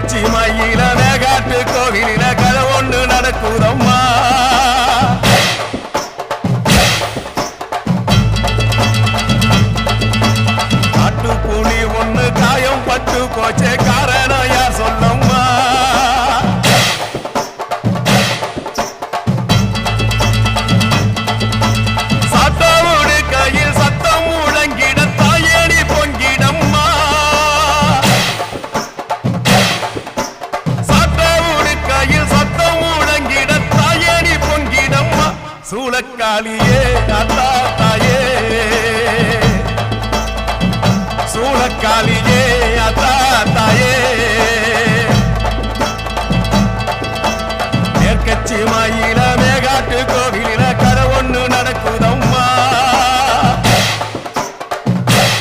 உச்சி மயில மேகாட்டு கோவிலில கதை ஒன்று நடக்குதம்மா. காட்டு புலி ஒண்ணு காயம் பட்டு போச்சே காரணம் யார் சொல்லம்மா. சாத்தாவோடு கையில் சத்தம் முழங்கிட தாயணி பொங்கிடம்மா. சாத்தாவோடு கையில் சத்தம் முழங்கிட தாயணி பொங்கிடம்மா. சூளக்காளியே அத்தா தாயே, சூளக்காளியே